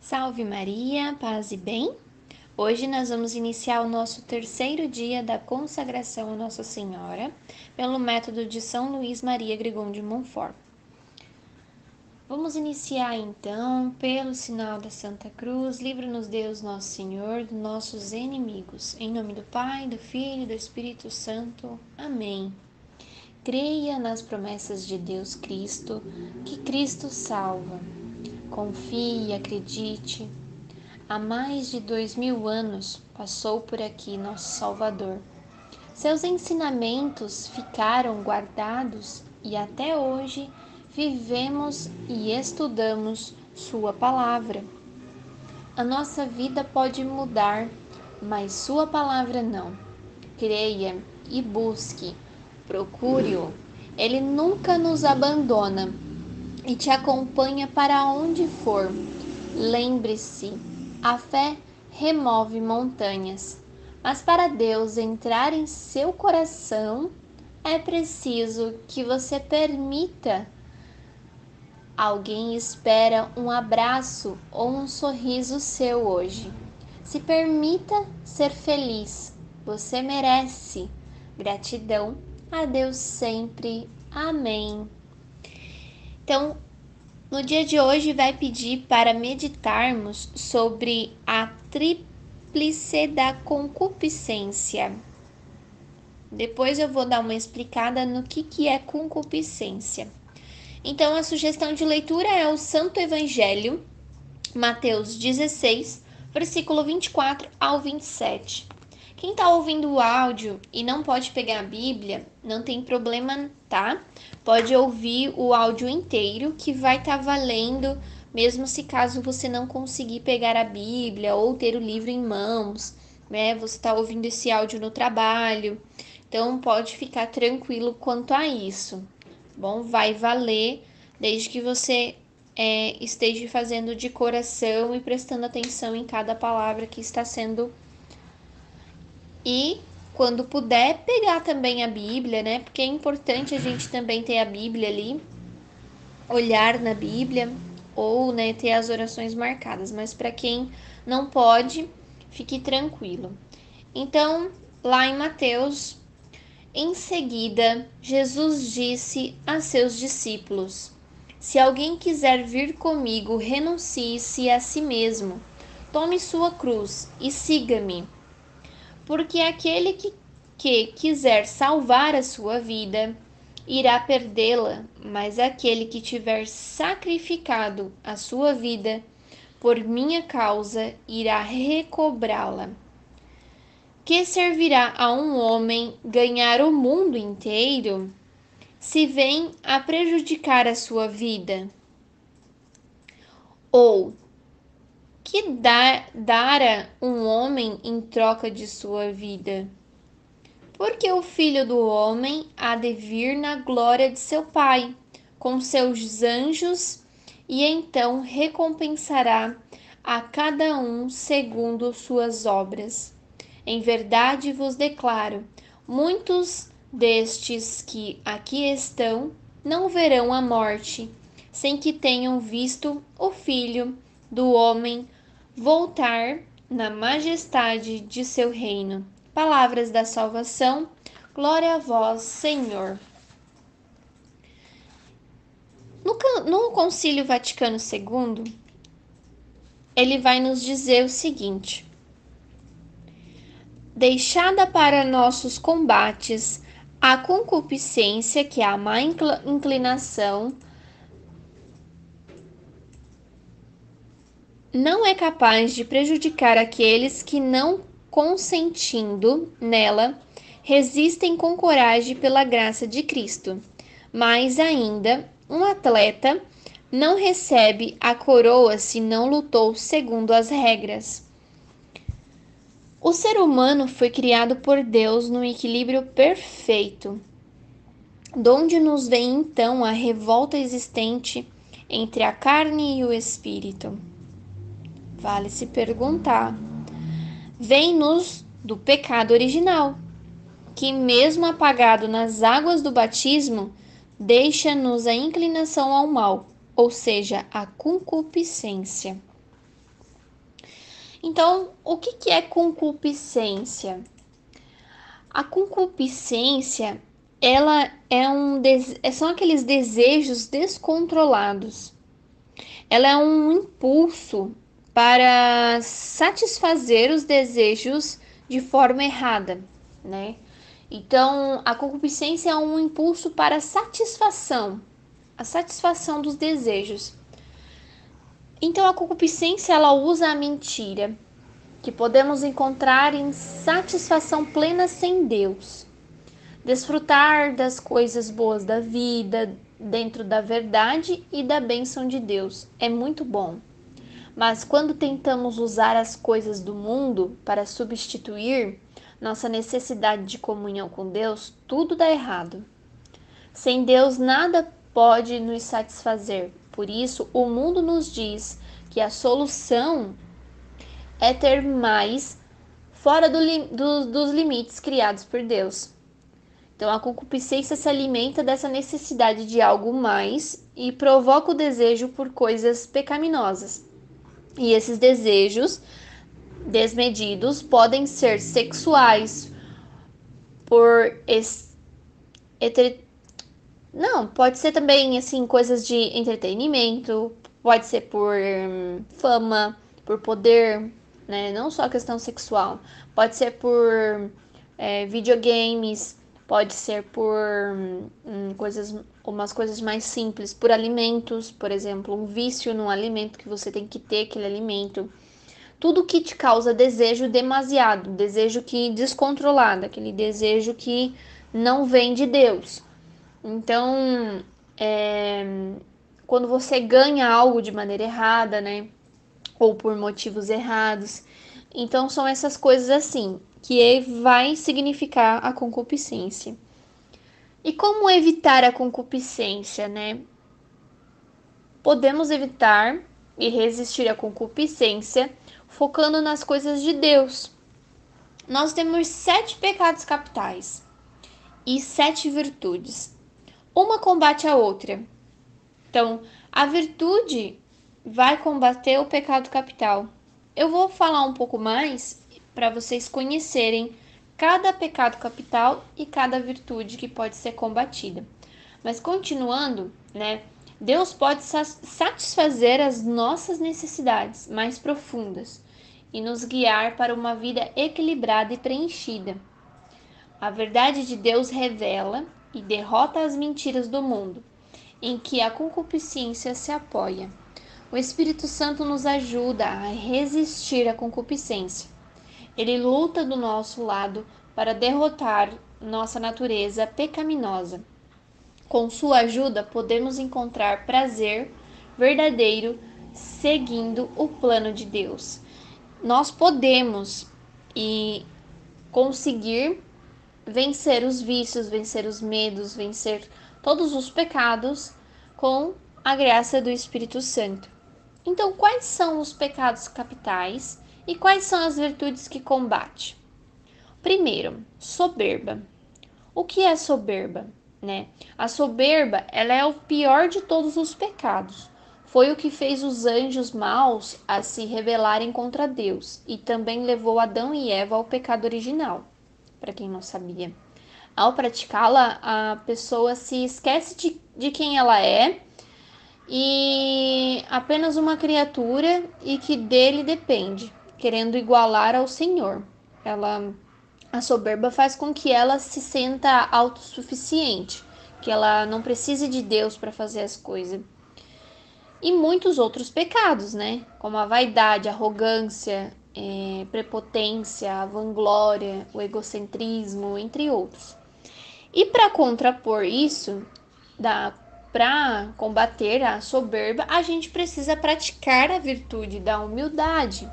Salve Maria, paz e bem? Hoje nós vamos iniciar o nosso terceiro dia da consagração a Nossa Senhora pelo método de São Luís Maria Grignon de Montfort. Vamos iniciar então pelo sinal da Santa Cruz. Livra-nos Deus Nosso Senhor dos nossos inimigos. Em nome do Pai, do Filho e do Espírito Santo. Amém. Creia nas promessas de Deus Cristo, que Cristo salva. Confie e acredite. Há mais de 2000 anos passou por aqui nosso Salvador. Seus ensinamentos ficaram guardados e até hoje vivemos e estudamos sua palavra. A nossa vida pode mudar, mas sua palavra não. Creia e busque, procure-o. Ele nunca nos abandona e te acompanha para onde for. Lembre-se, a fé remove montanhas, mas para Deus entrar em seu coração, é preciso que você permita. Alguém espera um abraço ou um sorriso seu hoje. Se permita ser feliz, você merece. Gratidão a Deus sempre. Amém. Então, no dia de hoje vai pedir para meditarmos sobre a tríplice da concupiscência. Depois eu vou dar uma explicada no que é concupiscência. Então, a sugestão de leitura é o Santo Evangelho, Mateus 16, versículo 24 ao 27. Quem está ouvindo o áudio e não pode pegar a Bíblia, não tem problema, tá? Pode ouvir o áudio inteiro, que vai estar valendo, mesmo se caso você não conseguir pegar a Bíblia ou ter o livro em mãos, né? Você está ouvindo esse áudio no trabalho, então pode ficar tranquilo quanto a isso. Bom, vai valer desde que você esteja fazendo de coração e prestando atenção em cada palavra que está sendo. E quando puder, pegar também a Bíblia, né? Porque é importante a gente também ter a Bíblia ali, olhar na Bíblia ou, né, ter as orações marcadas. Mas para quem não pode, fique tranquilo. Então, lá em Mateus, em seguida, Jesus disse a seus discípulos: Se alguém quiser vir comigo, renuncie-se a si mesmo, tome sua cruz e siga-me. Porque aquele que quiser salvar a sua vida, irá perdê-la, mas aquele que tiver sacrificado a sua vida por minha causa, irá recobrá-la. Que servirá a um homem ganhar o mundo inteiro, se vem a prejudicar a sua vida? Ou que dará um homem em troca de sua vida? Porque o Filho do Homem há de vir na glória de seu Pai, com seus anjos, e então recompensará a cada um segundo suas obras. Em verdade vos declaro, muitos destes que aqui estão não verão a morte, sem que tenham visto o Filho do Homem voltar na majestade de seu reino. Palavras da salvação, glória a vós, Senhor. No Concílio Vaticano II, ele vai nos dizer o seguinte: deixada para nossos combates a concupiscência, que é a má inclinação, não é capaz de prejudicar aqueles que, não consentindo nela, resistem com coragem pela graça de Cristo. Mais ainda, um atleta não recebe a coroa se não lutou segundo as regras. O ser humano foi criado por Deus num equilíbrio perfeito. Donde nos vem então a revolta existente entre a carne e o espírito? Vale se perguntar. Vem-nos do pecado original, que mesmo apagado nas águas do batismo, deixa-nos a inclinação ao mal, ou seja, a concupiscência. Então, o que é concupiscência? A concupiscência, ela são aqueles desejos descontrolados. Ela é um impulso para satisfazer os desejos de forma errada, né? Então, a concupiscência é um impulso para a satisfação dos desejos. Então, a concupiscência, ela usa a mentira, que podemos encontrar em satisfação plena sem Deus. Desfrutar das coisas boas da vida, dentro da verdade e da bênção de Deus, é muito bom. Mas quando tentamos usar as coisas do mundo para substituir nossa necessidade de comunhão com Deus, tudo dá errado. Sem Deus, nada pode nos satisfazer. Por isso, o mundo nos diz que a solução é ter mais fora dos limites criados por Deus. Então, a concupiscência se alimenta dessa necessidade de algo mais e provoca o desejo por coisas pecaminosas. E esses desejos desmedidos podem ser sexuais, pode ser também assim coisas de entretenimento, pode ser por fama, por poder, né? Não só a questão sexual, pode ser por videogames, pode ser por umas coisas mais simples, por alimentos, por exemplo, um vício num alimento que você tem que ter aquele alimento. Tudo que te causa desejo demasiado, desejo que descontrolado, aquele desejo que não vem de Deus. Então, quando você ganha algo de maneira errada, né? Ou por motivos errados. Então, são essas coisas assim, que vai significar a concupiscência. E como evitar a concupiscência, né? Podemos evitar e resistir à concupiscência focando nas coisas de Deus. Nós temos 7 pecados capitais e 7 virtudes. Uma combate a outra. Então, a virtude vai combater o pecado capital. Eu vou falar um pouco mais para vocês conhecerem cada pecado capital e cada virtude que pode ser combatida. Mas continuando, né? Deus pode satisfazer as nossas necessidades mais profundas e nos guiar para uma vida equilibrada e preenchida. A verdade de Deus revela e derrota as mentiras do mundo, em que a concupiscência se apoia. O Espírito Santo nos ajuda a resistir à concupiscência. Ele luta do nosso lado para derrotar nossa natureza pecaminosa. Com sua ajuda, podemos encontrar prazer verdadeiro seguindo o plano de Deus. Nós podemos conseguir vencer os vícios, vencer os medos, vencer todos os pecados com a graça do Espírito Santo. Então, quais são os pecados capitais e quais são as virtudes que combate? Primeiro, soberba. O que é soberba? Né? A soberba, ela é o pior de todos os pecados. Foi o que fez os anjos maus a se rebelarem contra Deus e também levou Adão e Eva ao pecado original, para quem não sabia. Ao praticá-la, a pessoa se esquece de quem ela é e apenas uma criatura e que dele depende, querendo igualar ao Senhor. A soberba faz com que ela se sinta autossuficiente, que ela não precise de Deus para fazer as coisas. E muitos outros pecados, né? Como a vaidade, a arrogância, prepotência, a vanglória, o egocentrismo, entre outros. E para contrapor isso, para combater a soberba, a gente precisa praticar a virtude da humildade.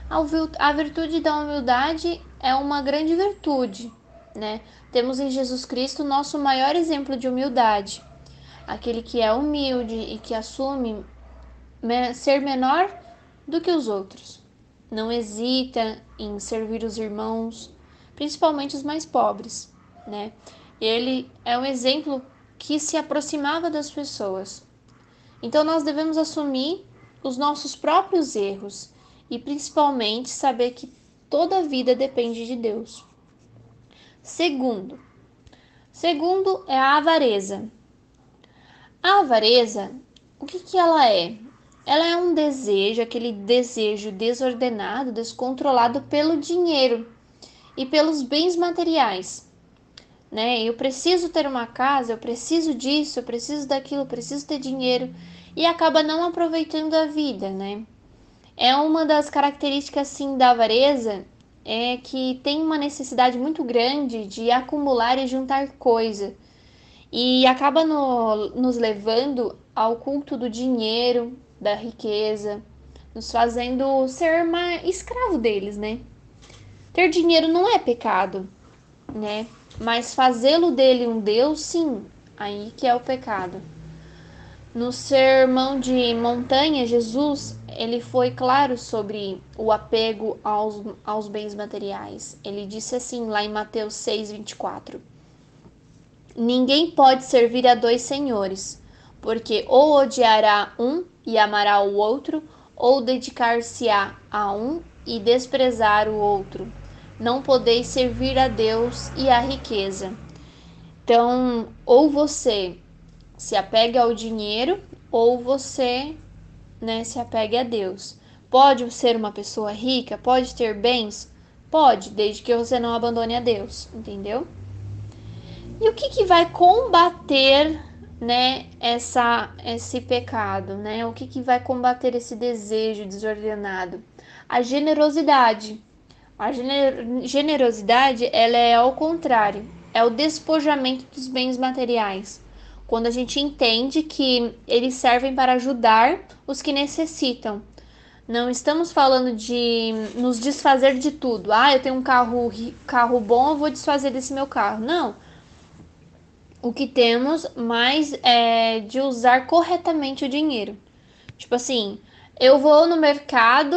A virtude da humildade é uma grande virtude, né? Temos em Jesus Cristo o nosso maior exemplo de humildade. Aquele que é humilde e que assume ser menor do que os outros. Não hesita em servir os irmãos, principalmente os mais pobres, né? Ele é um exemplo que se aproximava das pessoas. Então nós devemos assumir os nossos próprios erros e principalmente saber que toda a vida depende de Deus. Segundo é a avareza. A avareza, o que ela é? Ela é um desejo, aquele desejo desordenado, descontrolado pelo dinheiro e pelos bens materiais, né? Eu preciso ter uma casa, eu preciso disso, eu preciso daquilo, eu preciso ter dinheiro e acaba não aproveitando a vida, né? É uma das características assim da avareza é que tem uma necessidade muito grande de acumular e juntar coisa e acaba nos levando ao culto do dinheiro, da riqueza, nos fazendo ser escravo deles, né? Ter dinheiro não é pecado, né? Mas fazê-lo dele um Deus, sim, aí que é o pecado. No Sermão de Montanha, Jesus, ele foi claro sobre o apego aos bens materiais. Ele disse assim, lá em Mateus 6:24: ninguém pode servir a dois senhores, porque ou odiará um e amará o outro, ou dedicar-se-á a um e desprezar o outro. Não podeis servir a Deus e à riqueza. Então, ou você se apega ao dinheiro, ou você, né, se apegue a Deus. Pode ser uma pessoa rica, pode ter bens? Pode, desde que você não abandone a Deus, entendeu? E o que vai combater, né, esse pecado, né? O que vai combater esse desejo desordenado? A generosidade. A generosidade, ela é ao contrário, é o despojamento dos bens materiais. Quando a gente entende que eles servem para ajudar os que necessitam. Não estamos falando de nos desfazer de tudo. Ah, eu tenho um carro bom, eu vou desfazer desse meu carro. Não. O que temos mais é de usar corretamente o dinheiro. Tipo assim, eu vou no mercado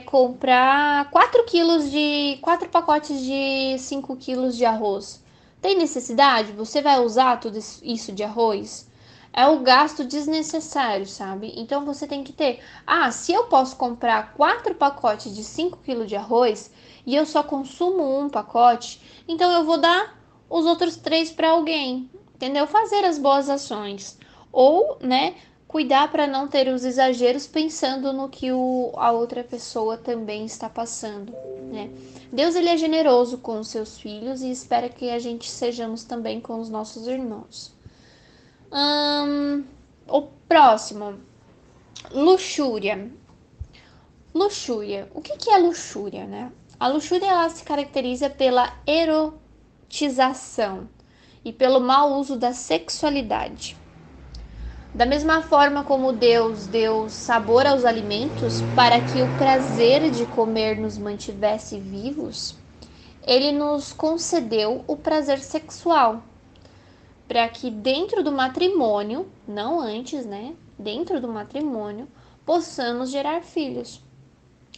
comprar 4 pacotes de 5 quilos de arroz. Tem necessidade? Você vai usar tudo isso de arroz? É o gasto desnecessário, sabe? Então você tem que ter. Ah, se eu posso comprar 4 pacotes de 5 quilos de arroz e eu só consumo um pacote, então eu vou dar os outros 3 para alguém, entendeu? Fazer as boas ações. Ou, né, cuidar para não ter os exageros pensando no que a outra pessoa também está passando, né? Deus, ele é generoso com os seus filhos e espera que a gente sejamos também com os nossos irmãos. O próximo, luxúria. Luxúria. O que é luxúria, né? A luxúria, ela se caracteriza pela erotização e pelo mau uso da sexualidade. Da mesma forma como Deus deu sabor aos alimentos para que o prazer de comer nos mantivesse vivos, ele nos concedeu o prazer sexual, para que dentro do matrimônio, não antes, né? Dentro do matrimônio, possamos gerar filhos,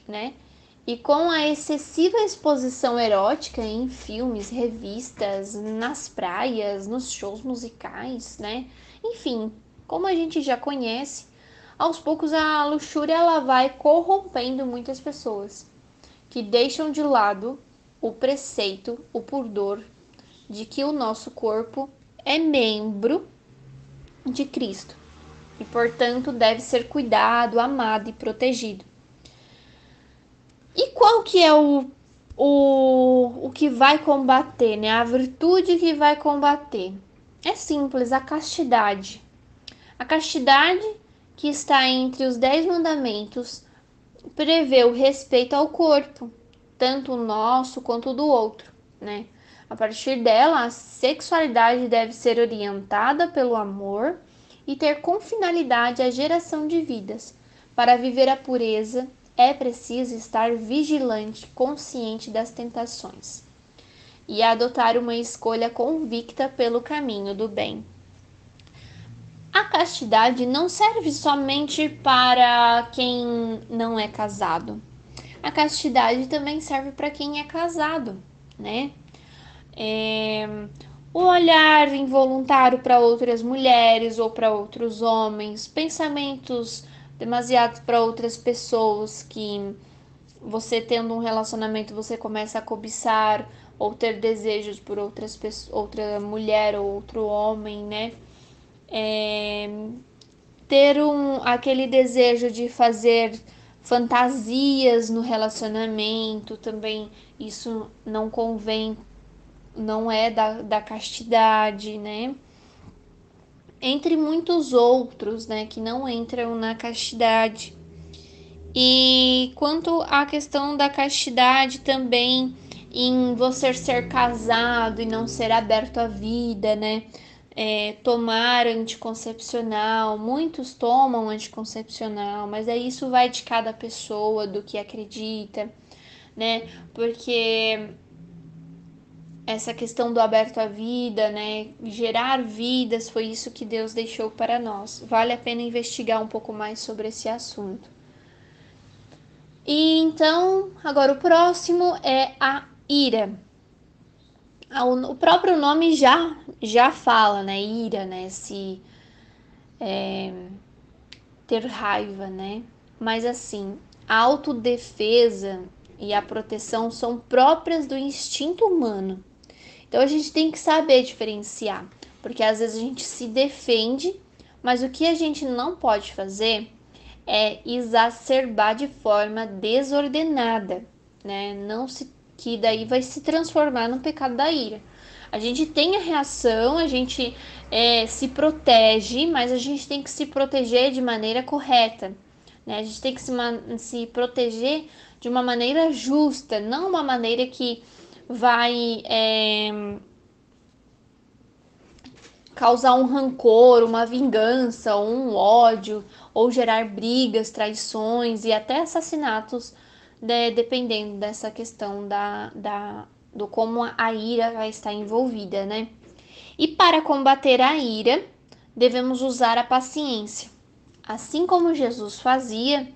né? E com a excessiva exposição erótica em filmes, revistas, nas praias, nos shows musicais, né? Enfim, como a gente já conhece, aos poucos a luxúria ela vai corrompendo muitas pessoas, que deixam de lado o preceito, o pudor de que o nosso corpo é membro de Cristo e, portanto, deve ser cuidado, amado e protegido. E qual que é o que vai combater, né? A virtude que vai combater? É simples, a castidade. A castidade, que está entre os 10 mandamentos, prevê o respeito ao corpo, tanto o nosso quanto o do outro, né? A partir dela, a sexualidade deve ser orientada pelo amor e ter como finalidade a geração de vidas. Para viver a pureza, é preciso estar vigilante, consciente das tentações e adotar uma escolha convicta pelo caminho do bem. A castidade não serve somente para quem não é casado. A castidade também serve para quem é casado, né? O olhar involuntário para outras mulheres ou para outros homens, pensamentos demasiado para outras pessoas, que você tendo um relacionamento, você começa a cobiçar ou ter desejos por outras pessoas, outra mulher ou outro homem, né? Ter aquele desejo de fazer fantasias no relacionamento também, isso não convém, não é da castidade, né? Entre muitos outros, né, que não entram na castidade. E quanto à questão da castidade também, em você ser casado e não ser aberto à vida, né? Tomar anticoncepcional, muitos tomam anticoncepcional, mas aí isso vai de cada pessoa, do que acredita, né? Porque essa questão do aberto à vida, né? Gerar vidas, foi isso que Deus deixou para nós. Vale a pena investigar um pouco mais sobre esse assunto. E então, agora o próximo é a ira. O próprio nome já fala, né? Ira, né? Ter raiva, né? Mas assim, a autodefesa e a proteção são próprias do instinto humano. Então a gente tem que saber diferenciar, porque às vezes a gente se defende, mas o que a gente não pode fazer é exacerbar de forma desordenada, né? Não se que daí vai se transformar no pecado da ira. A gente tem a reação, a gente se protege, mas a gente tem que se proteger de maneira correta, né? A gente tem que se proteger de uma maneira justa, não uma maneira que vai causar um rancor, uma vingança, um ódio, ou gerar brigas, traições e até assassinatos, né, dependendo dessa questão do como a ira vai estar envolvida, né? E para combater a ira, devemos usar a paciência. Assim como Jesus fazia,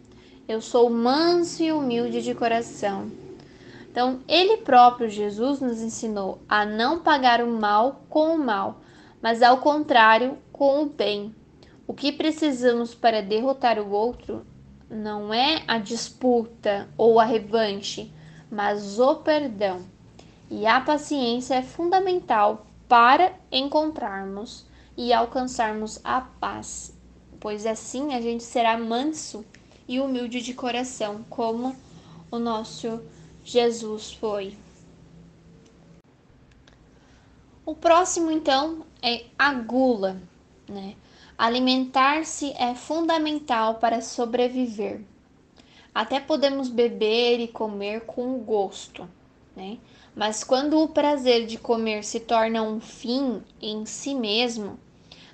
eu sou manso e humilde de coração. Então, ele próprio, Jesus, nos ensinou a não pagar o mal com o mal, mas ao contrário, com o bem. O que precisamos para derrotar o outro não é a disputa ou a revanche, mas o perdão. E a paciência é fundamental para encontrarmos e alcançarmos a paz, pois assim a gente será manso e humilde de coração, como o nosso Jesus foi. O próximo, então, é a gula, né? Alimentar-se é fundamental para sobreviver. Até podemos beber e comer com gosto, né? Mas quando o prazer de comer se torna um fim em si mesmo,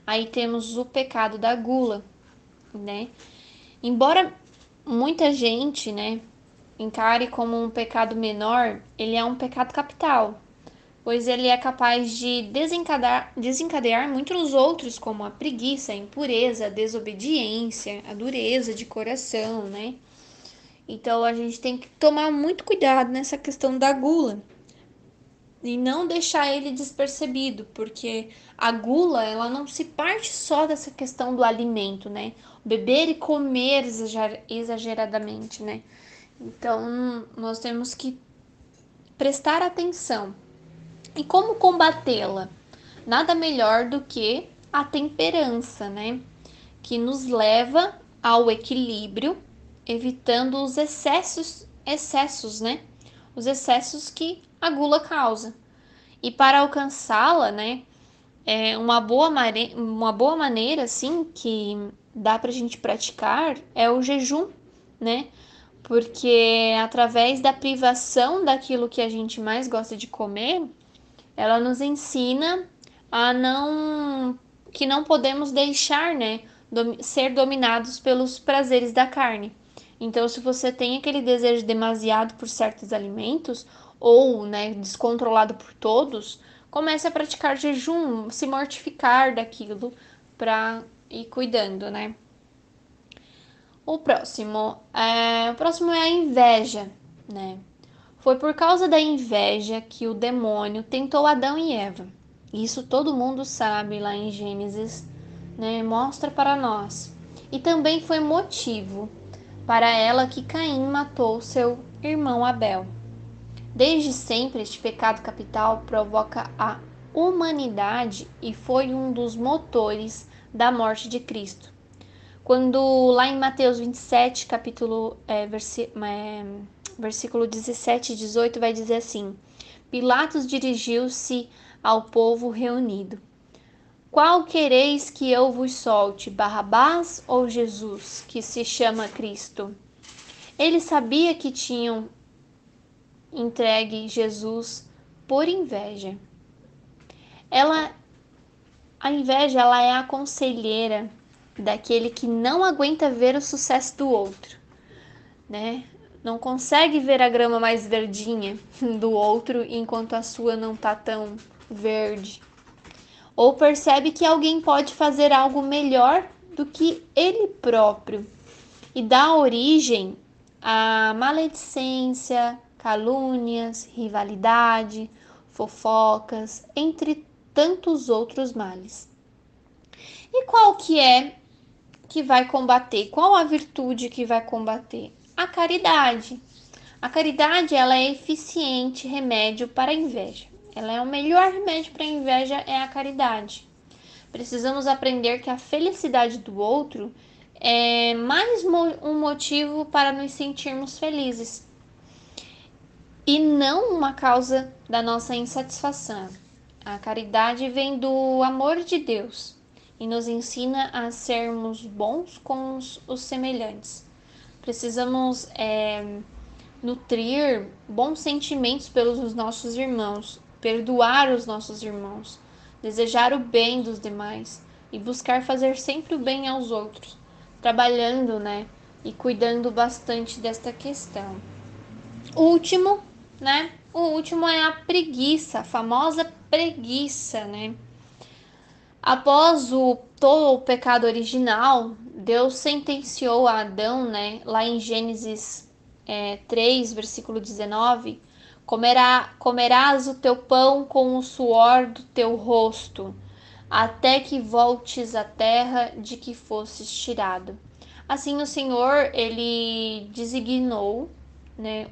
aí temos o pecado da gula, né? Embora muita gente, né, encare como um pecado menor, ele é um pecado capital, pois ele é capaz de desencadear muitos outros, como a preguiça, a impureza, a desobediência, a dureza de coração, né? Então a gente tem que tomar muito cuidado nessa questão da gula e não deixar ele despercebido, porque a gula, ela não se parte só dessa questão do alimento, né? Beber e comer exageradamente, né? Então nós temos que prestar atenção. E como combatê-la? Nada melhor do que a temperança, né? Que nos leva ao equilíbrio, evitando os excessos, né? Os excessos que a gula causa. E para alcançá-la, né? Uma boa maneira, assim, que dá pra gente praticar é o jejum, né? Porque através da privação daquilo que a gente mais gosta de comer, ela nos ensina a que não podemos deixar, né, ser dominados pelos prazeres da carne. Então, se você tem aquele desejo demasiado por certos alimentos ou, né, descontrolado por todos, comece a praticar jejum, se mortificar daquilo para ir cuidando, né? O próximo é a inveja, né? Foi por causa da inveja que o demônio tentou Adão e Eva. Isso todo mundo sabe lá em Gênesis, né? Mostra para nós. e também foi motivo para ela que Caim matou seu irmão Abel. Desde sempre, este pecado capital provoca a humanidade e foi um dos motores da morte de Cristo. Quando lá em Mateus 27, versículo 17 e 18, vai dizer assim: Pilatos dirigiu-se ao povo reunido. Qual quereis que eu vos solte, Barrabás ou Jesus, que se chama Cristo? Ele sabia que tinham entregue Jesus por inveja. A inveja, ela é a conselheira daquele que não aguenta ver o sucesso do outro, né? Não consegue ver a grama mais verdinha do outro enquanto a sua não tá tão verde. Ou percebe que alguém pode fazer algo melhor do que ele próprio e dá origem a maledicência, calúnias, rivalidade, fofocas, entre tantos outros males. E qual que vai combater? Qual a virtude que vai combater? A caridade. A caridade, ela é eficiente remédio para a inveja. Ela é o melhor remédio para a inveja, é a caridade. Precisamos aprender que a felicidade do outro é mais um motivo para nos sentirmos felizes e não uma causa da nossa insatisfação. A caridade vem do amor de Deus e nos ensina a sermos bons com os semelhantes. Precisamos nutrir bons sentimentos pelos nossos irmãos, perdoar os nossos irmãos, desejar o bem dos demais e buscar fazer sempre o bem aos outros, trabalhando, e cuidando bastante desta questão. O último é a preguiça, a famosa preguiça, Após todo o pecado original, Deus sentenciou a Adão, lá em Gênesis 3, versículo 19, comerás o teu pão com o suor do teu rosto, até que voltes à terra de que fostes tirado. Assim o Senhor, ele designou,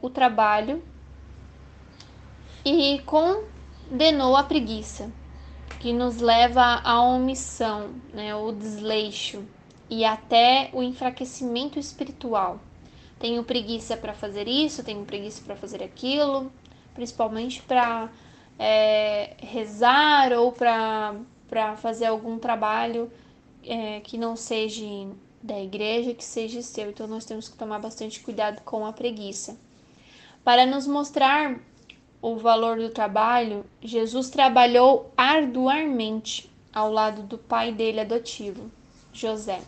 o trabalho e condenou a preguiça, que nos leva à omissão, o desleixo e até o enfraquecimento espiritual. Tenho preguiça para fazer isso, tenho preguiça para fazer aquilo, principalmente para rezar ou para fazer algum trabalho que não seja da igreja, que seja seu. Então nós temos que tomar bastante cuidado com a preguiça. Para nos mostrar o valor do trabalho, Jesus trabalhou arduamente ao lado do pai dele adotivo, José,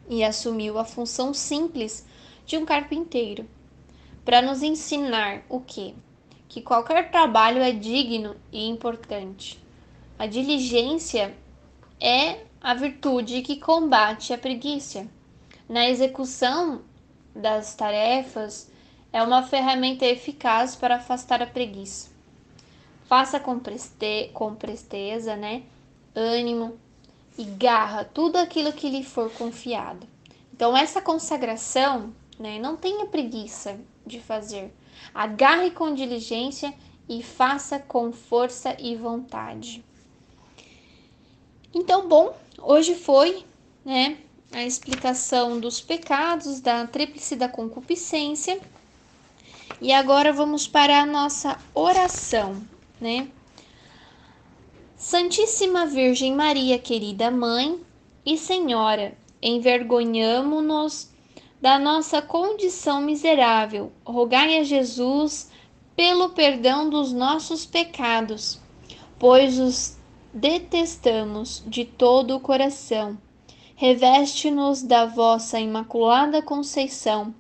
e assumiu a função simples de um carpinteiro, para nos ensinar o quê? Que qualquer trabalho é digno e importante. A diligência é a virtude que combate a preguiça. Na execução das tarefas, é uma ferramenta eficaz para afastar a preguiça. Faça com presteza, ânimo e garra tudo aquilo que lhe for confiado. Então, essa consagração, não tenha preguiça de fazer. Agarre com diligência e faça com força e vontade. Então, hoje foi, a explicação dos pecados, da tríplice da concupiscência. E agora vamos para a nossa oração, Santíssima Virgem Maria, querida Mãe e Senhora, envergonhamo-nos da nossa condição miserável. Rogai a Jesus pelo perdão dos nossos pecados, pois os detestamos de todo o coração. Reveste-nos da vossa Imaculada Conceição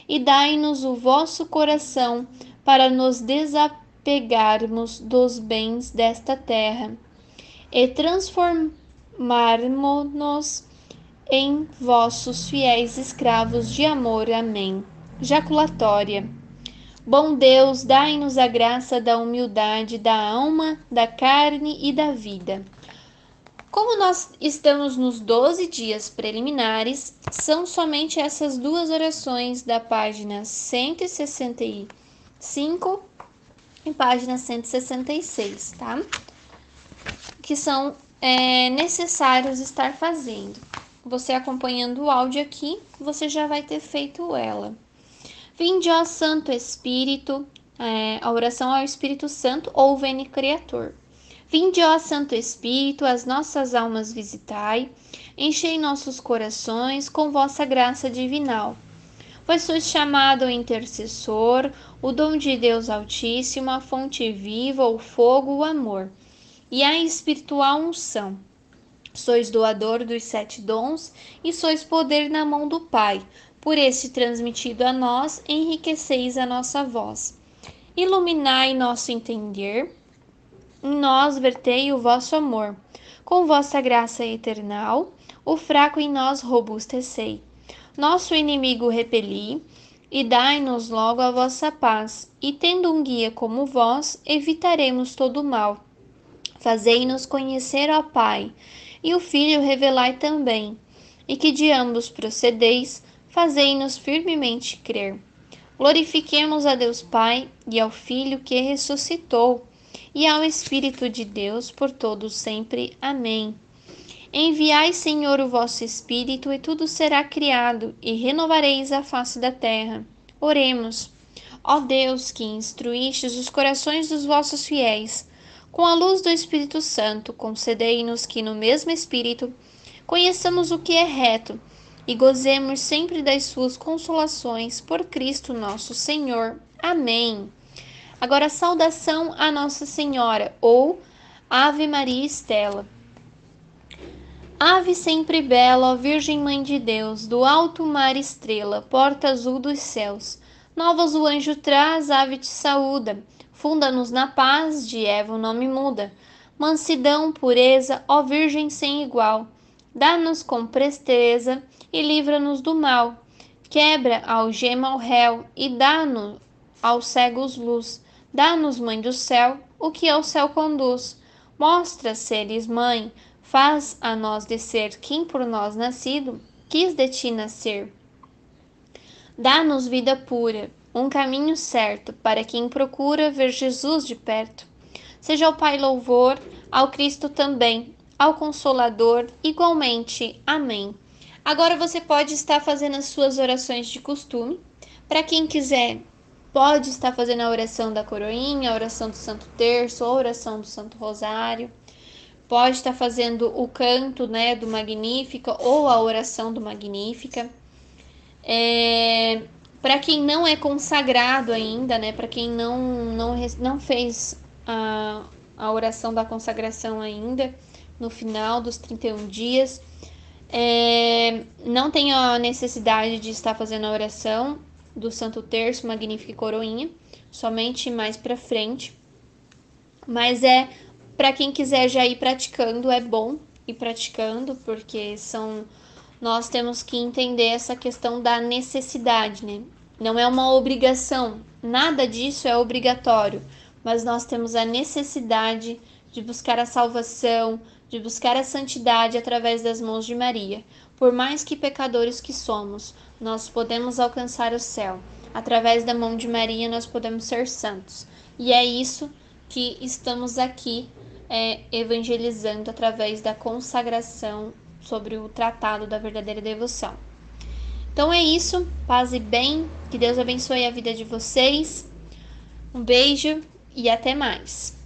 e dai-nos o vosso coração para nos desapegarmos dos bens desta terra e transformarmos-nos em vossos fiéis escravos de amor. Amém. Jaculatória. Bom Deus, dai-nos a graça da humildade, da alma, da carne e da vida. Como nós estamos nos 12 dias preliminares, são somente essas duas orações da página 165 e página 166, tá? Que são necessários estar fazendo. Você acompanhando o áudio aqui, você já vai ter feito ela. Vinde, ó Santo Espírito, a oração ao Espírito Santo ou Veni Creator. Vinde, ó Santo Espírito, as nossas almas visitai, enchei nossos corações com vossa graça divinal. Vós sois chamado o intercessor, o dom de Deus Altíssimo, a fonte viva, o fogo, o amor, e a espiritual unção. Sois doador dos 7 dons e sois poder na mão do Pai. Por este transmitido a nós, enriqueceis a nossa voz. Iluminai nosso entender, em nós vertei o vosso amor. Com vossa graça eternal, o fraco em nós robustecei. Nosso inimigo repeli, e dai-nos logo a vossa paz. E tendo um guia como vós, evitaremos todo o mal. Fazei-nos conhecer, ó Pai, e o Filho revelai também. E que de ambos procedeis, fazei-nos firmemente crer. Glorifiquemos a Deus Pai e ao Filho que ressuscitou, e ao Espírito de Deus por todos sempre. Amém. Enviai, Senhor, o vosso Espírito, e tudo será criado, e renovareis a face da terra. Oremos. Ó Deus, que instruístes os corações dos vossos fiéis, com a luz do Espírito Santo, concedei-nos que no mesmo Espírito conheçamos o que é reto, e gozemos sempre das suas consolações, por Cristo nosso Senhor. Amém. Agora, saudação a Nossa Senhora, ou Ave Maria Estela. Ave sempre bela, ó Virgem Mãe de Deus, do alto mar estrela, porta azul dos céus. Novas o anjo traz, ave te saúda, funda-nos na paz, de Eva o nome muda. Mansidão, pureza, ó Virgem sem igual, dá-nos com presteza e livra-nos do mal. Quebra a algema ao réu e dá-nos aos cegos luz. Dá-nos, Mãe do céu, o que ao céu conduz. Mostra seres mãe, faz a nós descer quem por nós nascido quis de ti nascer. Dá-nos vida pura, um caminho certo para quem procura ver Jesus de perto. Seja ao Pai louvor, ao Cristo também, ao Consolador igualmente. Amém. Agora você pode estar fazendo as suas orações de costume. Para quem quiser, pode estar fazendo a oração da coroinha, a oração do Santo Terço, a oração do Santo Rosário. Pode estar fazendo o canto, né, do Magnífica ou a oração do Magnífica. Para quem não é consagrado ainda, né, para quem não fez a oração da consagração ainda, no final dos 31 dias, não tem a necessidade de estar fazendo a oração do Santo Terço, Magnífica e Coroinha, somente mais para frente. Mas para quem quiser já ir praticando, é bom ir praticando, porque nós temos que entender essa questão da necessidade, né? Não é uma obrigação, nada disso é obrigatório, mas nós temos a necessidade de buscar a salvação, de buscar a santidade através das mãos de Maria. Por mais que pecadores que somos, nós podemos alcançar o céu. Através da mão de Maria, nós podemos ser santos. E é isso que estamos aqui evangelizando através da consagração sobre o tratado da verdadeira devoção. Então é isso, paz e bem, que Deus abençoe a vida de vocês. Um beijo e até mais.